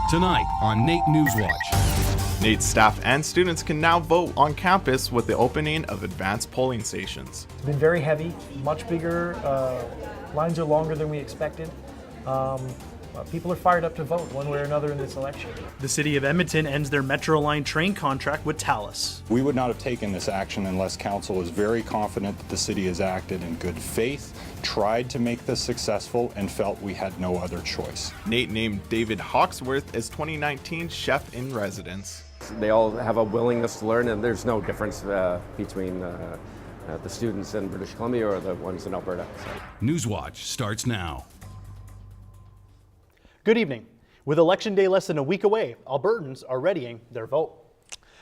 Tonight on NAIT Newswatch. NAIT staff and students can now vote on campus with the opening of advanced polling stations. It's been very heavy, much bigger. Lines are longer than we expected. People are fired up to vote one way or another in this election. The city of Edmonton ends their Metro Line train contract with Thales. We would not have taken this action unless council is very confident that the city has acted in good faith, tried to make this successful, and felt we had no other choice. NAIT named David Hawksworth as 2019 Chef in Residence. They all have a willingness to learn, and there's no difference between the students in British Columbia or the ones in Alberta. So. Newswatch starts now. Good evening. With Election Day less than a week away, Albertans are readying their vote.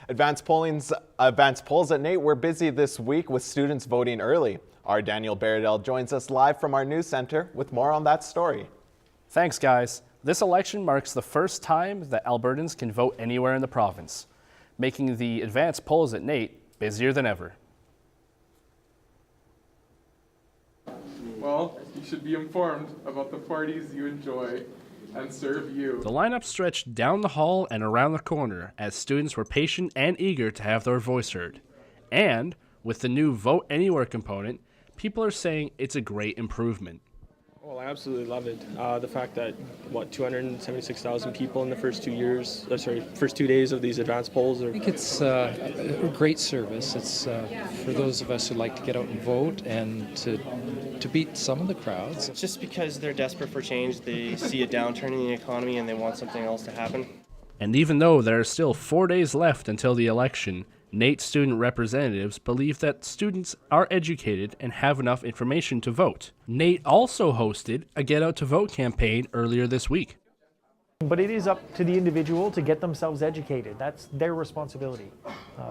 Advanced polls at NAIT were busy this week with students voting early. Our Daniel Baradell joins us live from our news center with more on that story. Thanks, guys. This election marks the first time that Albertans can vote anywhere in the province, making the advanced polls at NAIT busier than ever. Well, you should be informed about the parties you enjoy and serve you. The lineup stretched down the hall and around the corner as students were patient and eager to have their voice heard. And with the new Vote Anywhere component, people are saying it's a great improvement. Well, I absolutely love it. The fact that, 276,000 people in the first 2 years, first 2 days of these advanced polls. I think it's a great service. It's for those of us who like to get out and vote and to beat some of the crowds. Just because they're desperate for change, they see a downturn in the economy and they want something else to happen. And even though there are still 4 days left until the election, NAIT student representatives believe that students are educated and have enough information to vote. NAIT also hosted a Get Out to Vote campaign earlier this week. But it is up to the individual to get themselves educated. That's their responsibility.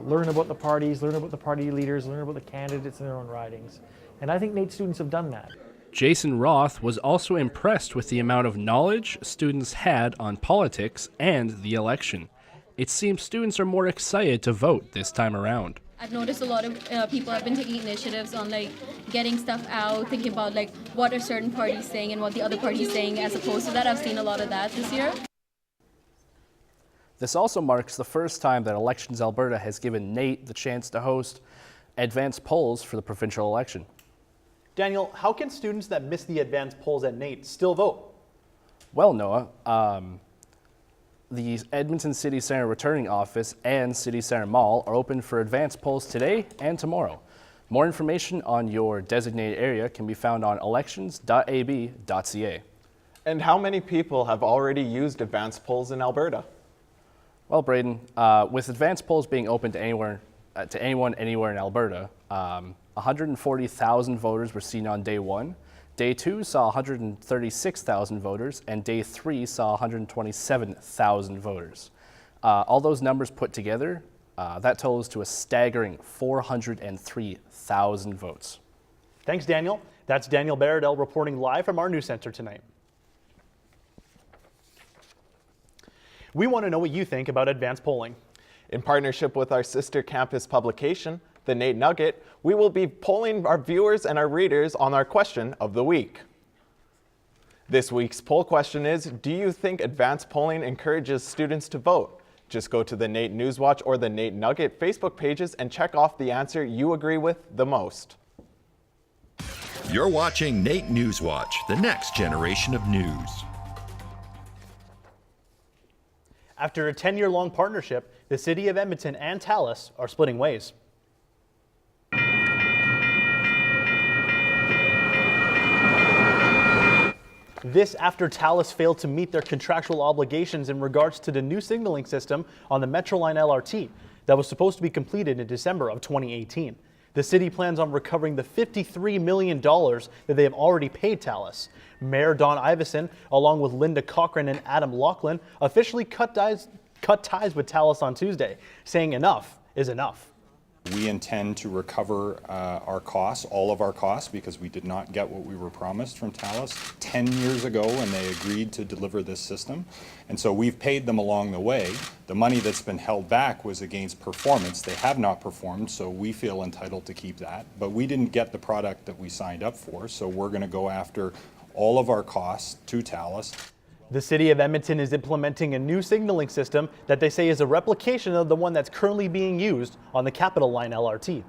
Learn about the parties, learn about the party leaders, learn about the candidates in their own ridings. And I think NAIT students have done that. Jason Roth was also impressed with the amount of knowledge students had on politics and the election. It seems students are more excited to vote this time around. I've noticed a lot of people have been taking initiatives on getting stuff out, thinking about what are certain parties saying and what the other party is saying. As opposed to that, I've seen a lot of that this year. This also marks the first time that Elections Alberta has given NAIT the chance to host advanced polls for the provincial election. Daniel, how can students that miss the advanced polls at NAIT still vote? Well, Noah, the Edmonton City Centre Returning Office and City Centre Mall are open for advanced polls today and tomorrow. More information on your designated area can be found on elections.ab.ca. And how many people have already used advanced polls in Alberta? Well, Braden, with advanced polls being open to anyone anywhere in Alberta, 140,000 voters were seen on day 1. Day 2 saw 136,000 voters, and Day 3 saw 127,000 voters. All those numbers put together, that totals to a staggering 403,000 votes. Thanks, Daniel. That's Daniel Baradell reporting live from our news center tonight. We want to know what you think about advanced polling. In partnership with our sister campus publication, the NAIT Nugget, we will be polling our viewers and our readers on our question of the week. This week's poll question is, do you think advanced polling encourages students to vote? Just go to the NAIT Newswatch or the NAIT Nugget Facebook pages and check off the answer you agree with the most. You're watching NAIT Newswatch, the next generation of news. After a 10-year-long partnership, the City of Edmonton and Thales are splitting ways. This after Thales failed to meet their contractual obligations in regards to the new signaling system on the Metro Line LRT that was supposed to be completed in December of 2018. The city plans on recovering the $53 million that they have already paid Thales. Mayor Don Iveson, along with Linda Cochran and Adam Laughlin, officially cut ties with Thales on Tuesday, saying enough is enough. We intend to recover our costs, all of our costs, because we did not get what we were promised from Thales 10 years ago when they agreed to deliver this system. And so we've paid them along the way. The money that's been held back was against performance. They have not performed, so we feel entitled to keep that. But we didn't get the product that we signed up for, so we're going to go after all of our costs to Thales. The city of Edmonton is implementing a new signaling system that they say is a replication of the one that's currently being used on the Capital Line LRT.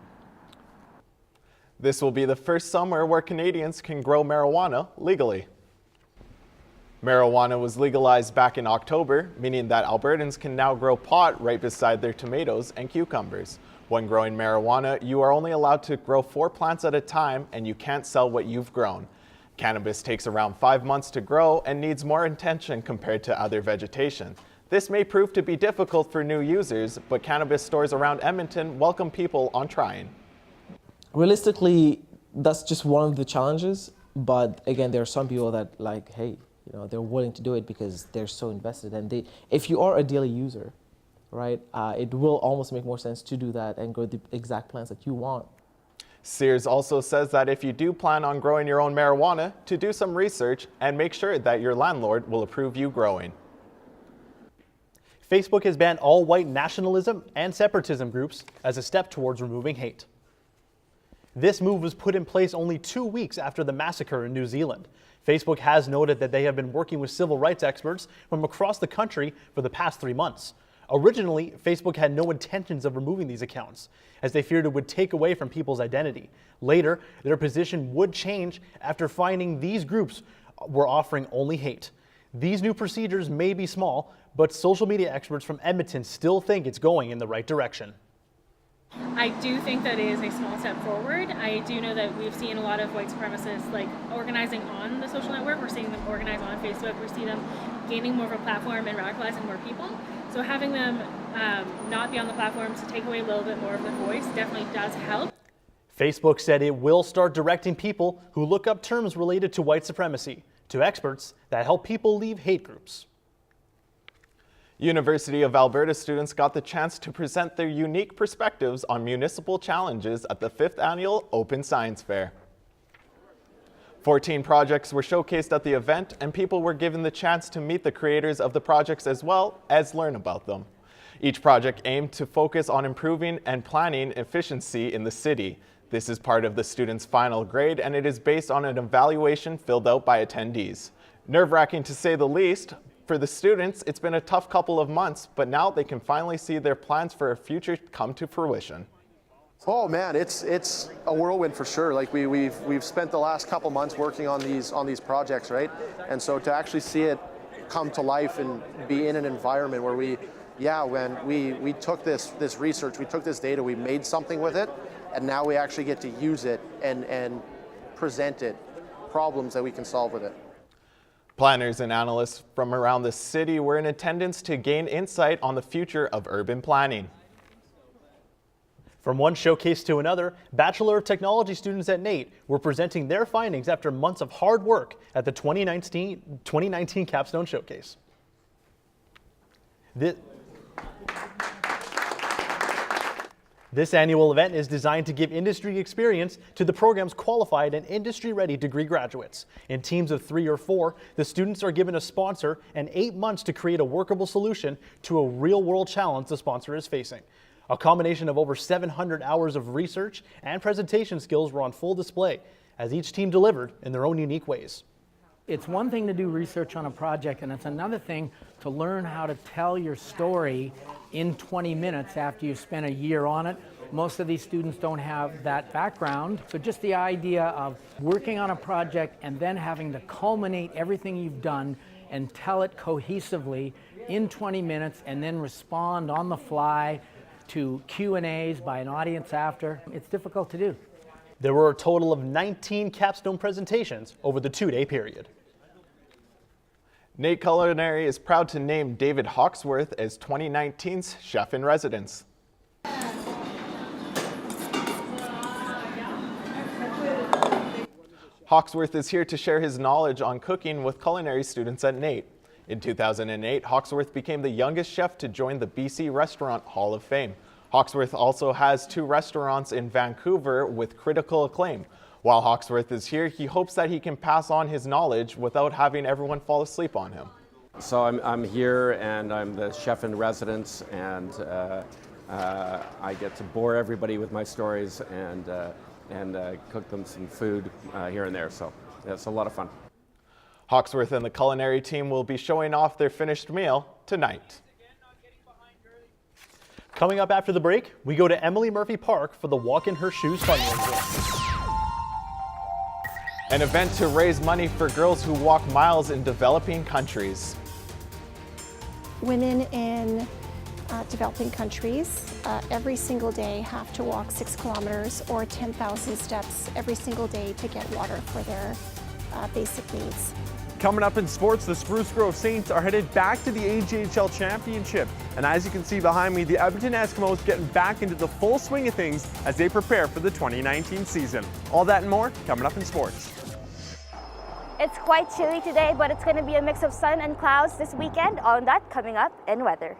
This will be the first summer where Canadians can grow marijuana legally. Marijuana was legalized back in October, meaning that Albertans can now grow pot right beside their tomatoes and cucumbers. When growing marijuana, you are only allowed to grow 4 plants at a time, and you can't sell what you've grown. Cannabis takes around 5 months to grow and needs more attention compared to other vegetation. This may prove to be difficult for new users, but cannabis stores around Edmonton welcome people on trying. Realistically, that's just one of the challenges, but again, there are some people that hey, they're willing to do it because they're so invested, and if you are a daily user, right, it will almost make more sense to do that and grow the exact plants that you want. Sears also says that if you do plan on growing your own marijuana, to do some research and make sure that your landlord will approve you growing. Facebook has banned all white nationalism and separatism groups as a step towards removing hate. This move was put in place only 2 weeks after the massacre in New Zealand. Facebook has noted that they have been working with civil rights experts from across the country for the past 3 months. Originally, Facebook had no intentions of removing these accounts, as they feared it would take away from people's identity. Later, their position would change after finding these groups were offering only hate. These new procedures may be small, but social media experts from Edmonton still think it's going in the right direction. I do think that it is a small step forward. I do know that we've seen a lot of white supremacists organizing on the social network. We're seeing them organize on Facebook. We see them gaining more of a platform and radicalizing more people. So having them not be on the platforms to take away a little bit more of their voice definitely does help. Facebook said it will start directing people who look up terms related to white supremacy to experts that help people leave hate groups. University of Alberta students got the chance to present their unique perspectives on municipal challenges at the 5th Annual Open Science Fair. 14 projects were showcased at the event, and people were given the chance to meet the creators of the projects as well as learn about them. Each project aimed to focus on improving and planning efficiency in the city. This is part of the students' final grade, and it is based on an evaluation filled out by attendees. Nerve-wracking to say the least. For the students, it's been a tough couple of months, but now they can finally see their plans for a future come to fruition. Oh man, it's a whirlwind for sure. We've spent the last couple months working on these projects, right? And so to actually see it come to life and be in an environment where when we took this research, we took this data, we made something with it, and now we actually get to use it and present it, problems that we can solve with it. Planners and analysts from around the city were in attendance to gain insight on the future of urban planning. From one showcase to another, Bachelor of Technology students at NAIT were presenting their findings after months of hard work at the 2019 Capstone Showcase. This annual event is designed to give industry experience to the program's qualified and industry-ready degree graduates. In teams of 3 or 4, the students are given a sponsor and 8 months to create a workable solution to a real-world challenge the sponsor is facing. A combination of over 700 hours of research and presentation skills were on full display, as each team delivered in their own unique ways. It's one thing to do research on a project, and it's another thing to learn how to tell your story in 20 minutes after you've spent a year on it. Most of these students don't have that background, so just the idea of working on a project and then having to culminate everything you've done and tell it cohesively in 20 minutes and then respond on the fly to Q&As by an audience after, it's difficult to do. There were a total of 19 capstone presentations over the 2-day period. NAIT Culinary is proud to name David Hawksworth as 2019's Chef in Residence. Hawksworth is here to share his knowledge on cooking with culinary students at NAIT. In 2008, Hawksworth became the youngest chef to join the BC Restaurant Hall of Fame. Hawksworth also has 2 restaurants in Vancouver with critical acclaim. While Hawksworth is here, he hopes that he can pass on his knowledge without having everyone fall asleep on him. So I'm here and I'm the chef in residence, and I get to bore everybody with my stories and cook them some food here and there. So it's a lot of fun. Hawksworth and the culinary team will be showing off their finished meal tonight. Coming up after the break, we go to Emily Murphy Park for the Walk in Her Shoes fundraiser. An event to raise money for girls who walk miles in developing countries. Women in developing countries every single day have to walk 6 kilometers or 10,000 steps every single day to get water for their basic needs. Coming up in sports, the Spruce Grove Saints are headed back to the AJHL Championship. And as you can see behind me, the Edmonton Eskimos getting back into the full swing of things as they prepare for the 2019 season. All that and more coming up in sports. It's quite chilly today, but it's going to be a mix of sun and clouds this weekend. All that coming up in weather.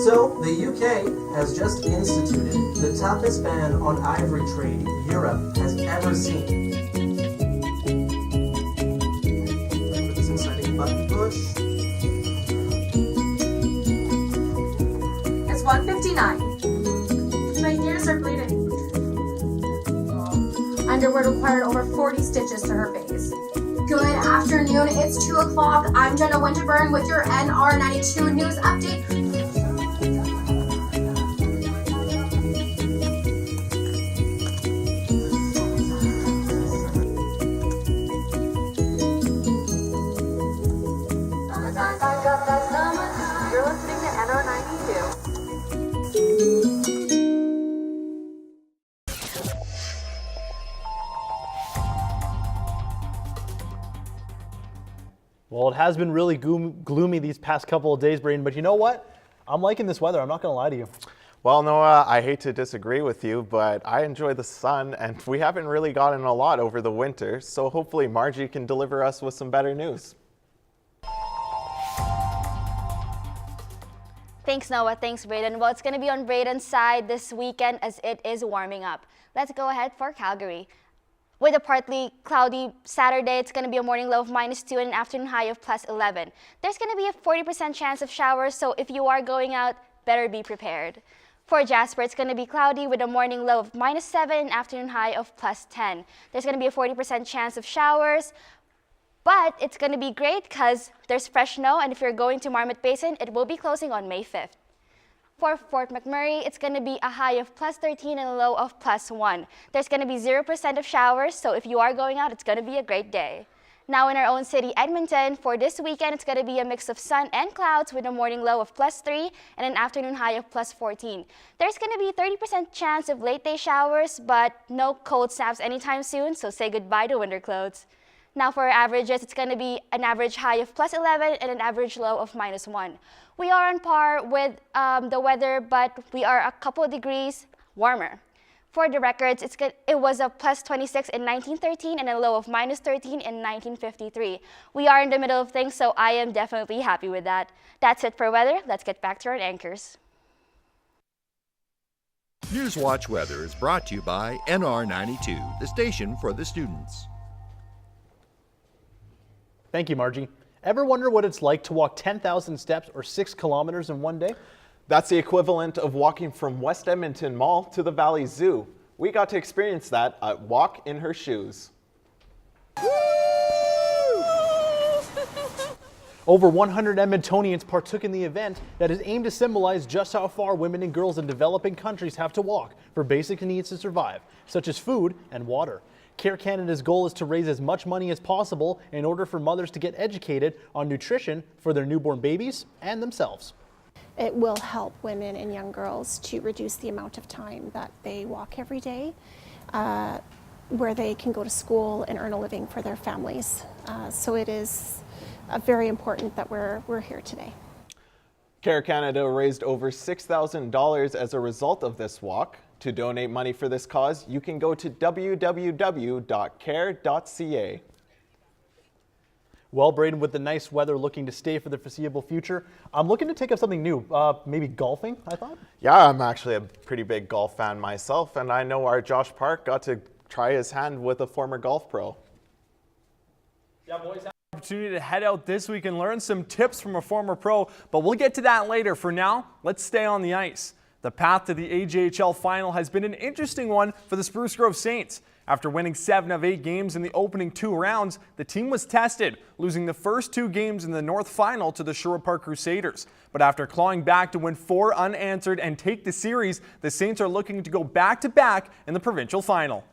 So, the UK has just instituted the toughest ban on ivory trade Europe has ever seen. Put this inside a button push. It's 1:59. My ears are bleeding. Underwear required over 40 stitches to her face. Good afternoon, it's 2 o'clock. I'm Jenna Winterburn with your NR92 News Update. You're listening to NR92. Well, it has been really gloomy these past couple of days, Braden, but you know what? I'm liking this weather. I'm not going to lie to you. Well, Noah, I hate to disagree with you, but I enjoy the sun, and we haven't really gotten a lot over the winter, so hopefully Margie can deliver us with some better news. Thanks, Noah. Thanks, Braden. Well, it's going to be on Braden's side this weekend as it is warming up. Let's go ahead for Calgary. With a partly cloudy Saturday, it's going to be a morning low of -2 and an afternoon high of +11. There's going to be a 40% chance of showers, so if you are going out, better be prepared. For Jasper, it's going to be cloudy with a morning low of -7 and an afternoon high of +10. There's going to be a 40% chance of showers, but it's going to be great because there's fresh snow, and if you're going to Marmot Basin, it will be closing on May 5th. For Fort McMurray, it's going to be a high of +13 and a low of +1. There's going to be 0% of showers, so if you are going out, it's going to be a great day. Now in our own city, Edmonton, for this weekend, it's going to be a mix of sun and clouds with a morning low of +3 and an afternoon high of +14. There's going to be a 30% chance of late day showers, but no cold snaps anytime soon, so say goodbye to winter clothes. Now for our averages, it's going to be an average high of +11 and an average low of -1. We are on par with the weather, but we are a couple of degrees warmer. For the records, it was a +26 in 1913 and a low of -13 in 1953. We are in the middle of things, so I am definitely happy with that. That's it for weather. Let's get back to our anchors. Newswatch Weather is brought to you by NR92, the station for the students. Thank you, Margie. Ever wonder what it's like to walk 10,000 steps or 6 kilometers in one day? That's the equivalent of walking from West Edmonton Mall to the Valley Zoo. We got to experience that at Walk in Her Shoes. Over 100 Edmontonians partook in the event that is aimed to symbolize just how far women and girls in developing countries have to walk for basic needs to survive, such as food and water. Care Canada's goal is to raise as much money as possible in order for mothers to get educated on nutrition for their newborn babies and themselves. It will help women and young girls to reduce the amount of time that they walk every day, where they can go to school and earn a living for their families. So it is very important that we're here today. Care Canada raised over $6,000 as a result of this walk. To donate money for this cause, you can go to www.care.ca. Well, Braden, with the nice weather looking to stay for the foreseeable future, I'm looking to take up something new, maybe golfing, I thought? Yeah, I'm actually a pretty big golf fan myself, and I know our Josh Park got to try his hand with a former golf pro. Yeah, boys, have an opportunity to head out this week and learn some tips from a former pro, but we'll get to that later. For now, let's stay on the ice. The path to the AJHL final has been an interesting one for the Spruce Grove Saints. After winning 7 of 8 games in the opening 2 rounds, the team was tested, losing the first 2 games in the North Final to the Sherwood Park Crusaders. But after clawing back to win 4 unanswered and take the series, the Saints are looking to go back-to-back in the provincial final.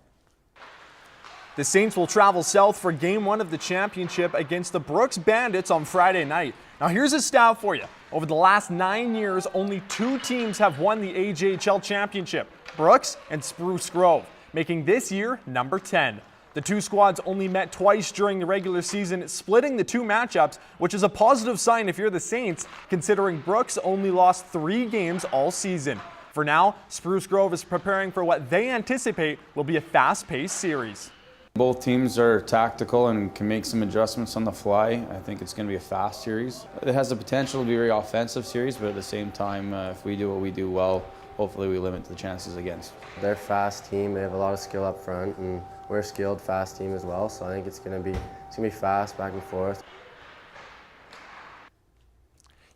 The Saints will travel south for Game 1 of the championship against the Brooks Bandits on Friday night. Now here's a stat for you. Over the last 9 years, only 2 teams have won the AJHL championship, Brooks and Spruce Grove, making this year number 10. The 2 squads only met twice during the regular season, splitting the 2 matchups, which is a positive sign if you're the Saints, considering Brooks only lost 3 games all season. For now, Spruce Grove is preparing for what they anticipate will be a fast-paced series. Both teams are tactical and can make some adjustments on the fly. I think it's going to be a fast series. It has the potential to be a very offensive series, but at the same time, if we do what we do well, hopefully we limit the chances against. They're a fast team. They have a lot of skill up front, and we're a skilled, fast team as well. So I think it's going to be fast, back and forth.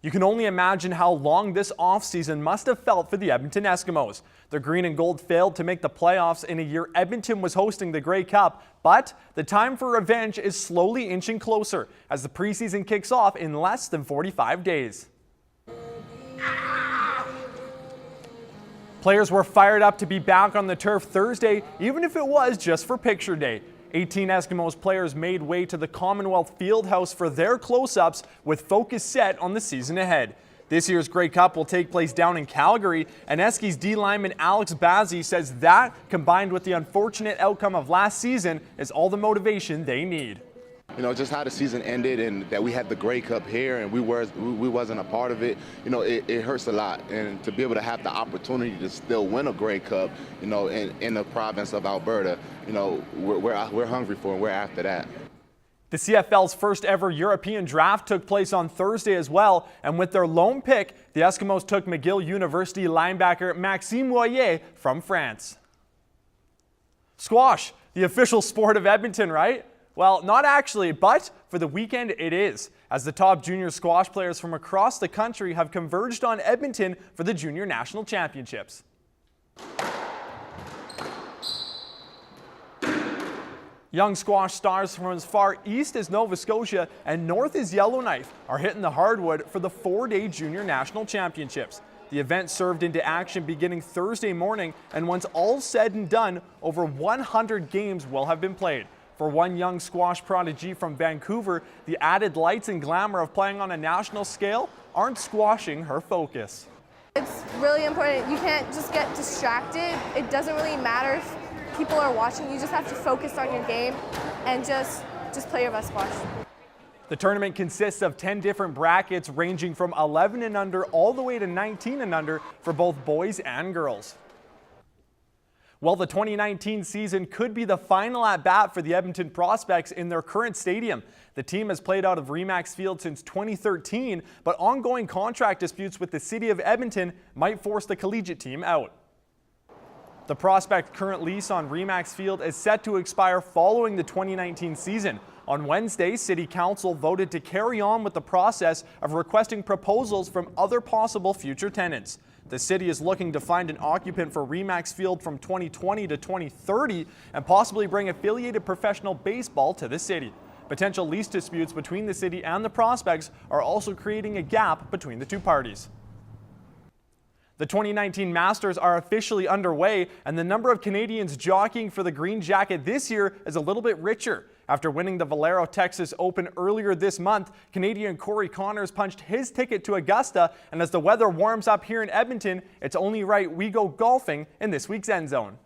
You can only imagine how long this offseason must have felt for the Edmonton Eskimos. The green and gold failed to make the playoffs in a year Edmonton was hosting the Grey Cup, but the time for revenge is slowly inching closer as the preseason kicks off in less than 45 days. Players were fired up to be back on the turf Thursday, even if it was just for picture day. 18 Eskimos players made way to the Commonwealth Fieldhouse for their close-ups with focus set on the season ahead. This year's Grey Cup will take place down in Calgary, and Eskies D lineman Alex Bazzi says that, combined with the unfortunate outcome of last season, is all the motivation they need. You know, just how the season ended and that we had the Grey Cup here and we wasn't a part of it, you know, it hurts a lot. And to be able to have the opportunity to still win a Grey Cup, you know, in the province of Alberta, you know, we're hungry for and we're after that. The CFL's first ever European draft took place on Thursday as well, and with their lone pick, the Eskimos took McGill University linebacker Maxime Moyer from France. Squash, the official sport of Edmonton, right? Well, not actually, but for the weekend it is, as the top junior squash players from across the country have converged on Edmonton for the Junior National Championships. Young squash stars from as far east as Nova Scotia and north as Yellowknife are hitting the hardwood for the 4-day Junior National Championships. The event served into action beginning Thursday morning, and once all said and done, over 100 games will have been played. For one young squash prodigy from Vancouver, the added lights and glamour of playing on a national scale aren't squashing her focus. It's really important. You can't just get distracted. It doesn't really matter if people are watching. You just have to focus on your game and just play your best squash. The tournament consists of 10 different brackets ranging from 11 and under all the way to 19 and under for both boys and girls. Well, the 2019 season could be the final at-bat for the Edmonton Prospects in their current stadium. The team has played out of Remax Field since 2013, but ongoing contract disputes with the city of Edmonton might force the collegiate team out. The Prospect current lease on Remax Field is set to expire following the 2019 season. On Wednesday, City Council voted to carry on with the process of requesting proposals from other possible future tenants. The city is looking to find an occupant for Remax Field from 2020 to 2030 and possibly bring affiliated professional baseball to the city. Potential lease disputes between the city and the Prospects are also creating a gap between the two parties. The 2019 Masters are officially underway, and the number of Canadians jockeying for the green jacket this year is a little bit richer. After winning the Valero Texas Open earlier this month, Canadian Corey Connors punched his ticket to Augusta, and as the weather warms up here in Edmonton, it's only right we go golfing in this week's End Zone.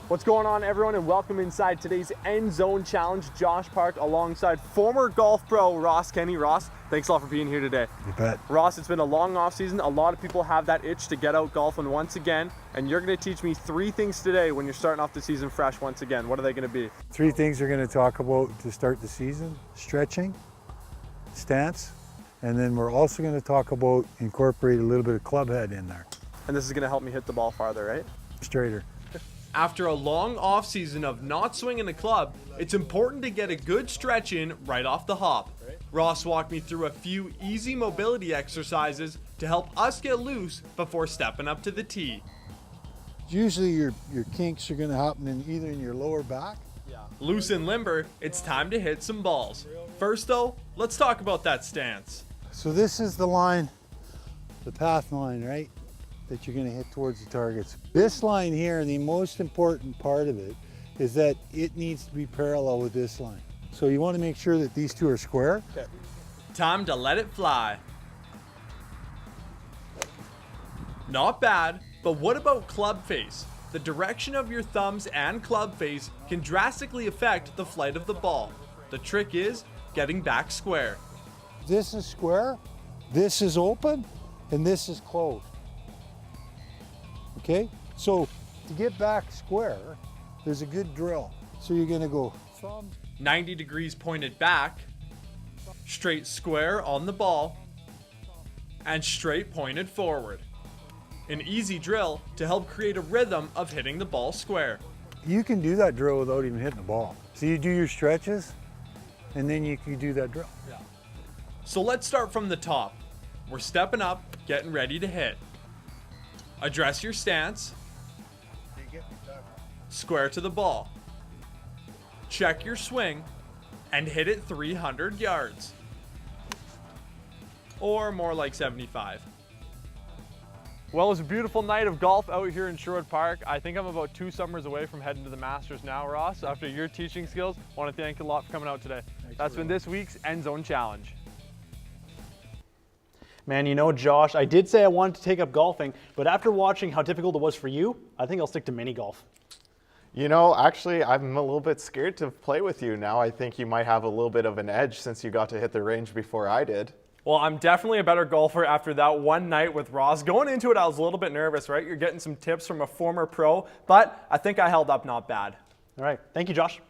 What's going on, everyone, and welcome inside today's End Zone Challenge. Josh Park alongside former golf pro Ross Kenny. Ross, thanks a lot for being here today. You bet. Ross, it's been a long off season. A lot of people have that itch to get out golfing once again, and you're going to teach me 3 things today when you're starting off the season fresh once again. What are they going to be? 3 things we're going to talk about to start the season: stretching, stance, and then we're also going to talk about incorporate a little bit of club head in there. And this is going to help me hit the ball farther, right? Straighter. After a long off season of not swinging a club, it's important to get a good stretch in right off the hop. Ross walked me through a few easy mobility exercises to help us get loose before stepping up to the tee. Usually your kinks are going to happen either in your lower back. Loose and limber, it's time to hit some balls. First though, let's talk about that stance. So this is the line, the path line, right? That you're going to hit towards the targets. This line here, the most important part of it is that it needs to be parallel with this line. So you want to make sure that these two are square. Okay. Time to let it fly. Not bad, but what about club face? The direction of your thumbs and club face can drastically affect the flight of the ball. The trick is getting back square. This is square, this is open, and this is closed. Okay? So to get back square, there's a good drill. So you're going to go thumb, 90 degrees pointed back, straight square on the ball, and straight pointed forward. An easy drill to help create a rhythm of hitting the ball square. you can do that drill without even hitting the ball. So you do your stretches, and then you can do that drill. Yeah. So let's start from the top. We're stepping up, getting ready to hit. Address your stance. Square to the ball. Check your swing and hit it 300 yards. Or more like 75. Well, it's a beautiful night of golf out here in Sherwood Park. I think I'm about 2 summers away from heading to the Masters now, Ross. After your teaching skills, I want to thank you a lot for coming out today. That's been this week's End Zone Challenge. Man, you know, Josh, I did say I wanted to take up golfing, but after watching how difficult it was for you, I think I'll stick to mini golf. You know, actually, I'm a little bit scared to play with you now. I think you might have a little bit of an edge since you got to hit the range before I did. Well, I'm definitely a better golfer after that one night with Ross. Going into it, I was a little bit nervous, right? You're getting some tips from a former pro, but I think I held up not bad. All right. Thank you, Josh.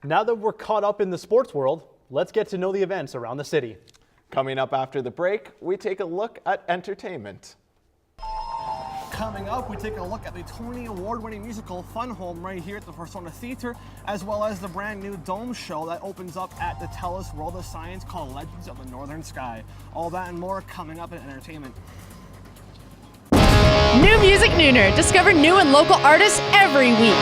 Now that we're caught up in the sports world, let's get to know the events around the city. Coming up after the break, we take a look at entertainment. Coming up, we take a look at the Tony Award-winning musical Fun Home right here at the Persona Theatre, as well as the brand new Dome show that opens up at the Thales World of Science called Legends of the Northern Sky. All that and more coming up in entertainment. New Music Nooner. Discover new and local artists every week.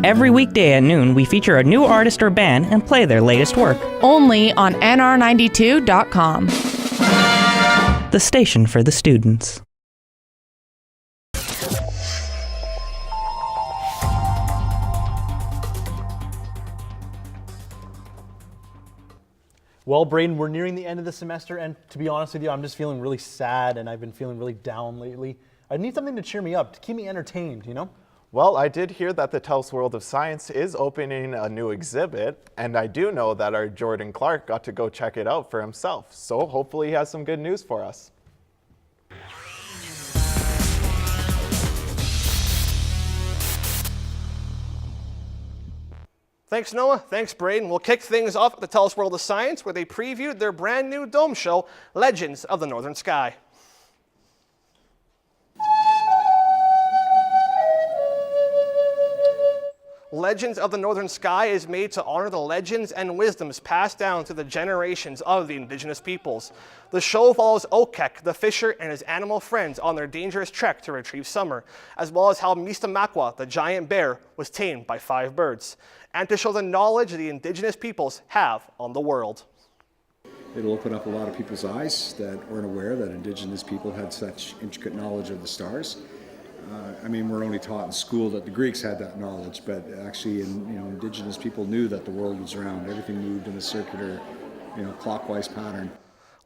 Every weekday at noon, we feature a new artist or band and play their latest work. Only on nr92.com. The station for the students. Well, Braden, we're nearing the end of the semester, and to be honest with you, I'm just feeling really sad, and I've been feeling really down lately. I need something to cheer me up, to keep me entertained, you know? Well, I did hear that the Thales World of Science is opening a new exhibit, and I do know that our Jordan Clark got to go check it out for himself, so hopefully he has some good news for us. Thanks, Noah. Thanks, Braden. We'll kick things off at the Thales World of Science, where they previewed their brand new Dome show, Legends of the Northern Sky. Legends of the Northern Sky is made to honor the legends and wisdoms passed down to the generations of the indigenous peoples. The show follows Okek, the fisher, and his animal friends on their dangerous trek to retrieve summer, as well as how Mistamakwa, the giant bear, was tamed by 5 birds, and to show the knowledge the indigenous peoples have on the world. It'll open up a lot of people's eyes that weren't aware that indigenous people had such intricate knowledge of the stars. I mean, we're only taught in school that the Greeks had that knowledge, but actually, indigenous people knew that the world was round. Everything moved in a circular, clockwise pattern.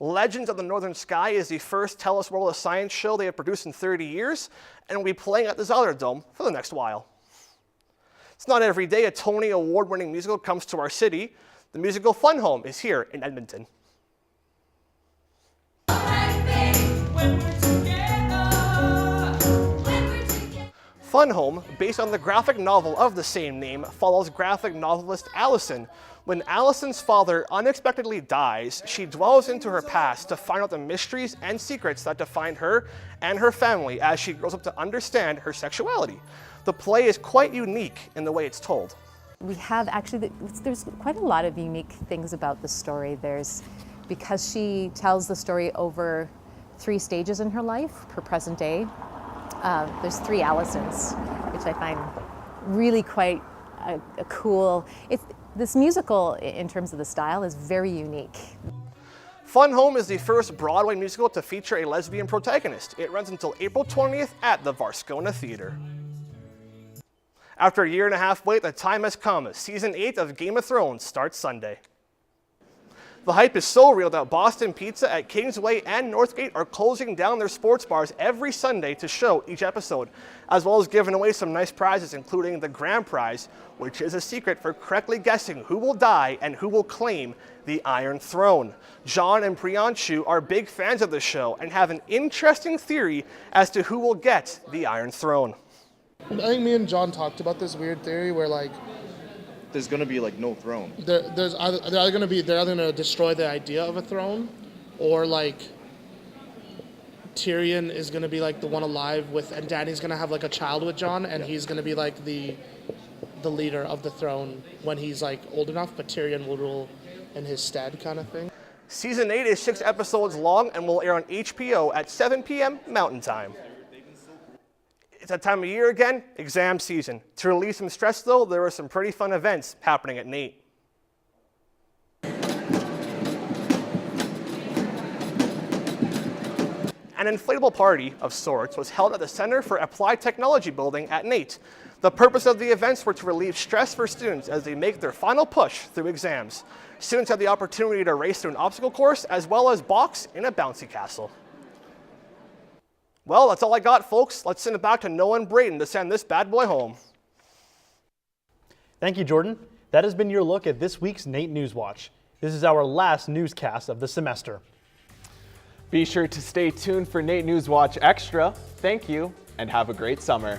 Legends of the Northern Sky is the first Thales World of Science show they have produced in 30 years, and will be playing at the Zeller Dome for the next while. It's not every day a Tony Award-winning musical comes to our city. The musical Fun Home is here in Edmonton. Fun Home, based on the graphic novel of the same name, follows graphic novelist Allison. When Allison's father unexpectedly dies, she dwells into her past to find out the mysteries and secrets that define her and her family as she grows up to understand her sexuality. The play is quite unique in the way it's told. We have actually, there's quite a lot of unique things about the story. Because she tells the story over 3 stages in her life per present day, there's 3 Allisons, which I find really quite a cool. This musical, in terms of the style, is very unique. Fun Home is the first Broadway musical to feature a lesbian protagonist. It runs until April 20th at the Varscona Theater. After a 1.5-year wait, the time has come. Season 8 of Game of Thrones starts Sunday. The hype is so real that Boston Pizza at Kingsway and Northgate are closing down their sports bars every Sunday to show each episode, as well as giving away some nice prizes, including the grand prize, which is a secret for correctly guessing who will die and who will claim the Iron Throne. John and Priyanshu are big fans of the show and have an interesting theory as to who will get the Iron Throne. I think me and John talked about this weird theory where, like, there's going to be like no throne. They're either going to destroy the idea of a throne, or like Tyrion is going to be like the one alive with, and Dany's going to have like a child with Jon, and he's going to be like the leader of the throne when he's like old enough, but Tyrion will rule in his stead, kind of thing. Season 8 is 6 episodes long and will air on HBO at 7 p.m. Mountain Time. It's that time of year again, exam season. To relieve some stress though, there are some pretty fun events happening at NAIT. An inflatable party of sorts was held at the Center for Applied Technology building at NAIT. The purpose of the events were to relieve stress for students as they make their final push through exams. Students had the opportunity to race through an obstacle course as well as box in a bouncy castle. Well, that's all I got, folks. Let's send it back to Noah and Brayden to send this bad boy home. Thank you, Jordan. That has been your look at this week's NAIT Newswatch. This is our last newscast of the semester. Be sure to stay tuned for NAIT Newswatch Extra. Thank you, and have a great summer.